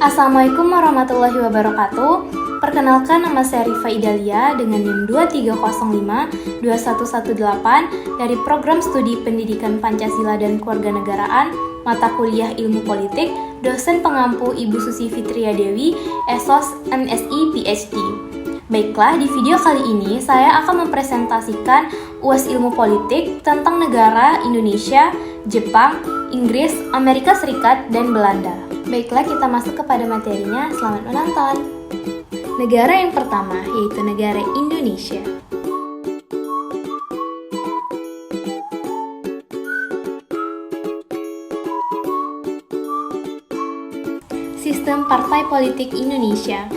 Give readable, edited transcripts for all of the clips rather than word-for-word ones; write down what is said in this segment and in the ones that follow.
Assalamualaikum warahmatullahi wabarakatuh. Perkenalkan, nama saya Rifa Idalia dengan NIM 23052118 dari Program Studi Pendidikan Pancasila dan Kewarganegaraan, mata kuliah Ilmu Politik, dosen pengampu Ibu Susi Fitria Dewi, Esos MSI PhD. Baiklah, di video kali ini saya akan mempresentasikan UAS Ilmu Politik tentang negara Indonesia, Jepang, Inggris, Amerika Serikat, dan Belanda. Baiklah, kita masuk kepada materinya. Selamat menonton. Negara yang pertama yaitu negara Indonesia. Sistem Partai Politik Indonesia.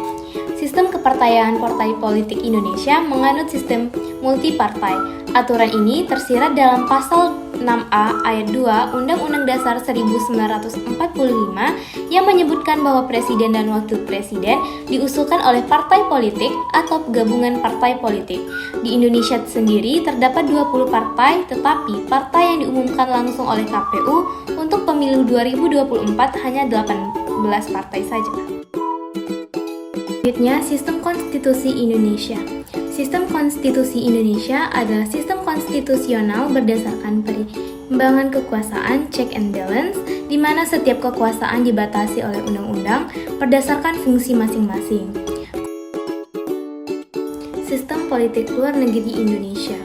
Sistem kepartaian Partai Politik Indonesia menganut sistem multipartai. Aturan ini tersirat dalam pasal 6A ayat 2 Undang-Undang Dasar 1945 yang menyebutkan bahwa presiden dan wakil presiden diusulkan oleh partai politik atau gabungan partai politik. Di Indonesia sendiri terdapat 20 partai, tetapi partai yang diumumkan langsung oleh KPU untuk pemilu 2024 hanya 18 partai saja. Selanjutnya, Sistem Konstitusi Indonesia. Sistem konstitusi Indonesia adalah sistem konstitusional berdasarkan perimbangan kekuasaan check and balance, di mana setiap kekuasaan dibatasi oleh undang-undang berdasarkan fungsi masing-masing. Sistem politik luar negeri Indonesia.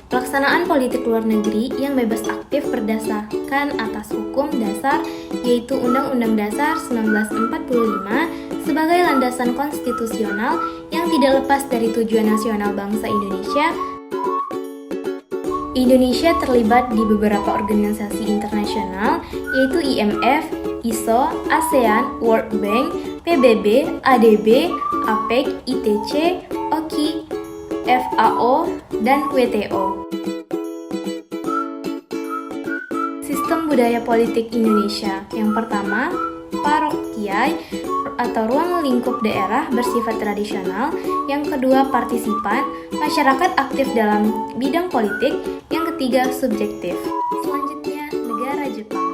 Pelaksanaan politik luar negeri yang bebas aktif berdasarkan atas hukum dasar, yaitu Undang-Undang Dasar 1945 sebagai landasan konstitusional yang tidak lepas dari tujuan nasional bangsa Indonesia. Indonesia terlibat di beberapa organisasi internasional, yaitu IMF, ISO, ASEAN, World Bank, PBB, ADB, APEC, ITC, OKI, FAO, dan WTO. Sistem budaya politik Indonesia. Yang pertama, parokiai atau ruang lingkup daerah bersifat tradisional. Yang kedua, partisipan, masyarakat aktif dalam bidang politik. Yang ketiga, subjektif. Selanjutnya, negara Jepang.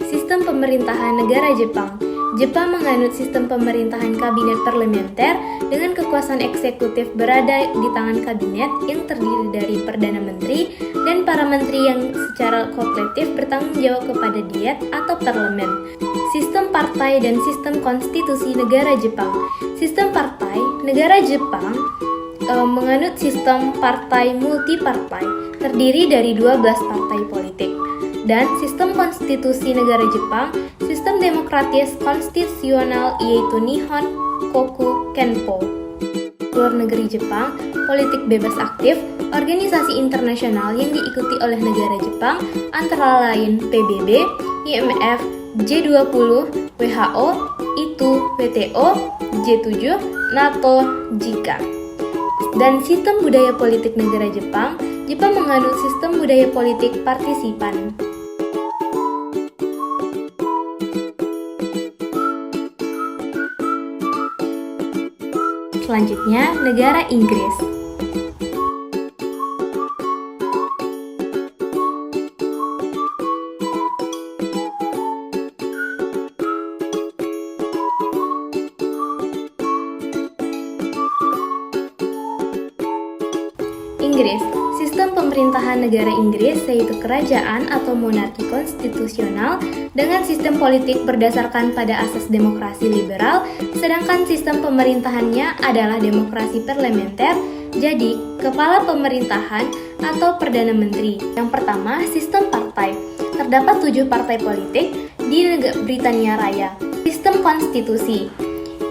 Sistem pemerintahan negara Jepang. Jepang menganut sistem pemerintahan kabinet parlementer dengan kekuasaan eksekutif berada di tangan kabinet yang terdiri dari Perdana Menteri dan para menteri yang secara kolektif bertanggung jawab kepada Diet atau parlemen. Sistem partai dan sistem konstitusi negara Jepang. Sistem partai negara Jepang menganut sistem partai multipartai terdiri dari 12 partai politik. Dan sistem konstitusi negara Jepang, sistem demokratis konstitusional yaitu Nihon Koku Kenpo. Luar negeri Jepang, politik bebas aktif, organisasi internasional yang diikuti oleh negara Jepang antara lain PBB, IMF, G20, WHO, ITU, WTO, G7, NATO, JICA. Dan sistem budaya politik negara Jepang, Jepang menganut sistem budaya politik partisipan. Selanjutnya, negara Inggris. Inggris. Sistem pemerintahan negara Inggris yaitu kerajaan atau monarki konstitusional dengan sistem politik berdasarkan pada asas demokrasi liberal, sedangkan sistem pemerintahannya adalah demokrasi parlementer. Jadi, kepala pemerintahan atau Perdana Menteri. Yang pertama, sistem partai. Terdapat 7 partai politik di Britania Raya. Sistem konstitusi.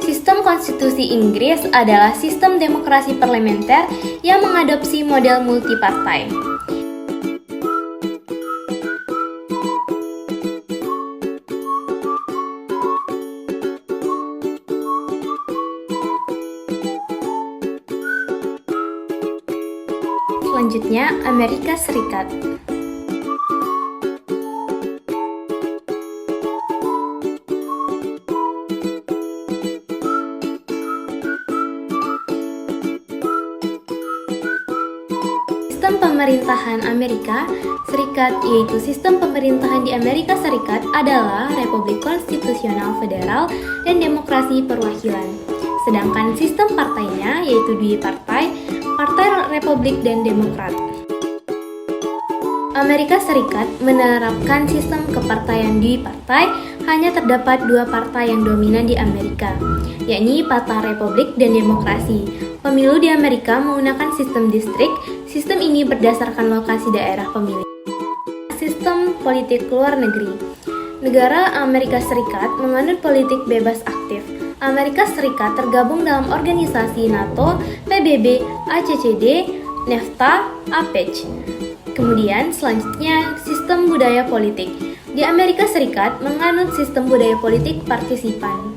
Sistem konstitusi Inggris adalah sistem demokrasi parlementer yang mengadopsi model multipartai. Selanjutnya, Amerika Serikat. pemerintahan Amerika Serikat, yaitu sistem pemerintahan di Amerika Serikat adalah Republik Konstitusional Federal dan Demokrasi Perwakilan. Sedangkan sistem partainya yaitu dua Partai Republik dan Demokrat. Amerika Serikat menerapkan sistem kepartaian partai. Hanya terdapat dua partai yang dominan di Amerika, yakni Partai Republik dan Demokrasi. Pemilu di Amerika menggunakan sistem distrik. Sistem ini berdasarkan lokasi daerah pemilihan. Sistem politik luar negeri. Negara Amerika Serikat menganut politik bebas aktif. Amerika Serikat tergabung dalam organisasi NATO, PBB, ACCD, NAFTA, APEC. Kemudian selanjutnya sistem budaya politik. Di Amerika Serikat menganut sistem budaya politik partisipan.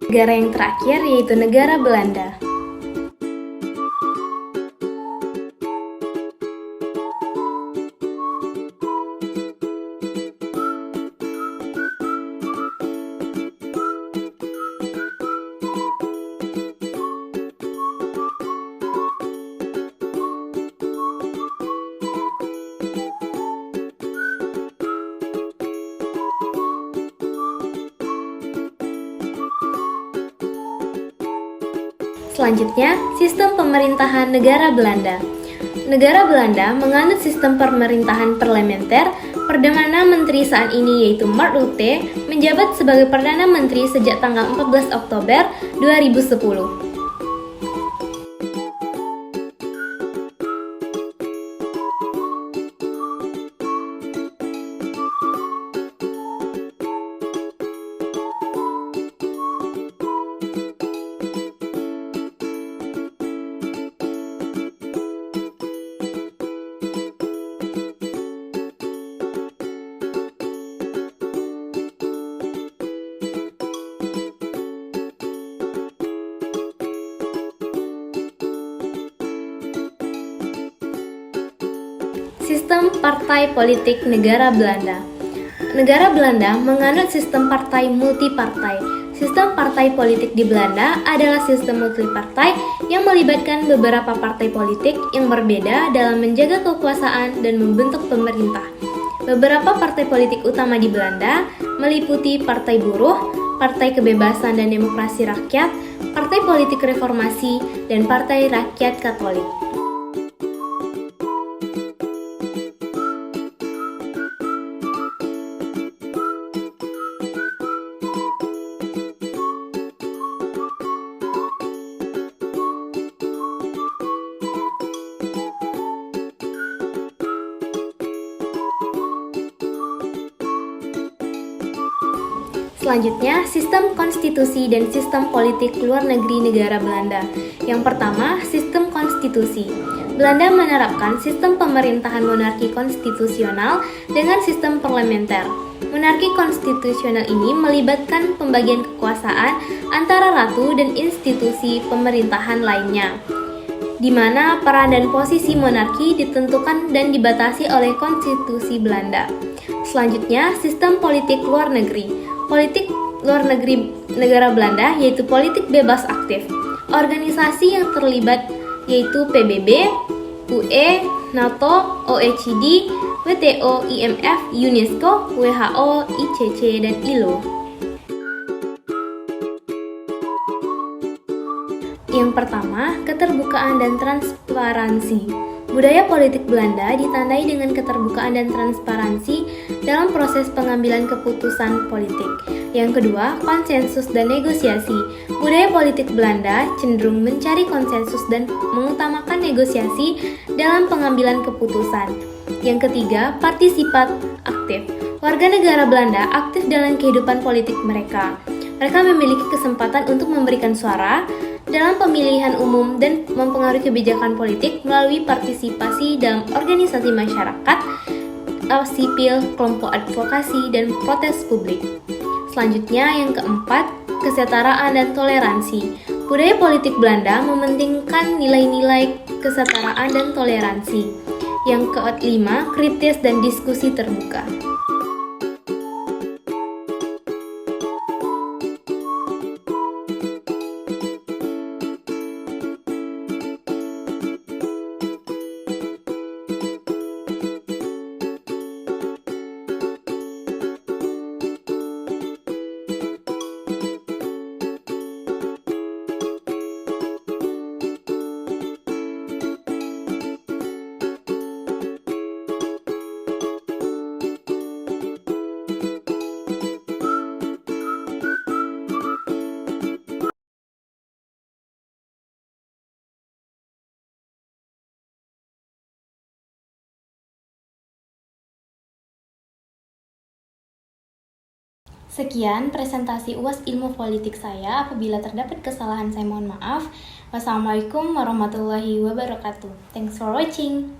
Negara yang terakhir yaitu negara Belanda. Selanjutnya, sistem pemerintahan negara Belanda. Negara Belanda menganut sistem pemerintahan parlementer. Perdana Menteri saat ini yaitu Mark Rutte menjabat sebagai Perdana Menteri sejak tanggal 14 Oktober 2010. Sistem partai politik negara Belanda. Negara Belanda menganut sistem partai multipartai. Sistem partai politik di Belanda adalah sistem multipartai yang melibatkan beberapa partai politik yang berbeda dalam menjaga kekuasaan dan membentuk pemerintah. Beberapa partai politik utama di Belanda meliputi Partai Buruh, Partai Kebebasan dan Demokrasi Rakyat, Partai Politik Reformasi, dan Partai Rakyat Katolik. Selanjutnya, sistem konstitusi dan sistem politik luar negeri negara Belanda. Yang pertama, sistem konstitusi. Belanda menerapkan sistem pemerintahan monarki konstitusional dengan sistem parlementer. Monarki konstitusional ini melibatkan pembagian kekuasaan antara ratu dan institusi pemerintahan lainnya, di mana peran dan posisi monarki ditentukan dan dibatasi oleh konstitusi Belanda. Selanjutnya, sistem politik luar negeri. Politik luar negeri negara Belanda yaitu politik bebas aktif. Organisasi yang terlibat yaitu PBB, UE, NATO, OECD, WTO, IMF, UNESCO, WHO, ICC, dan ILO. Yang pertama, keterbukaan dan transparansi. Budaya politik Belanda ditandai dengan keterbukaan dan transparansi dalam proses pengambilan keputusan politik. Yang kedua, konsensus dan negosiasi. Budaya politik Belanda cenderung mencari konsensus dan mengutamakan negosiasi dalam pengambilan keputusan. Yang ketiga, partisipat aktif. Warga negara Belanda aktif dalam kehidupan politik mereka. Mereka memiliki kesempatan untuk memberikan suara dalam pemilihan umum dan mempengaruhi kebijakan politik melalui partisipasi dalam organisasi masyarakat, sipil, kelompok advokasi, dan protes publik. Selanjutnya, yang keempat, kesetaraan dan toleransi. Budaya politik Belanda mementingkan nilai-nilai kesetaraan dan toleransi. Yang kelima, kritis dan diskusi terbuka. Sekian presentasi UAS Ilmu Politik saya. Apabila terdapat kesalahan, saya mohon maaf. Wassalamualaikum warahmatullahi wabarakatuh. Thanks for watching.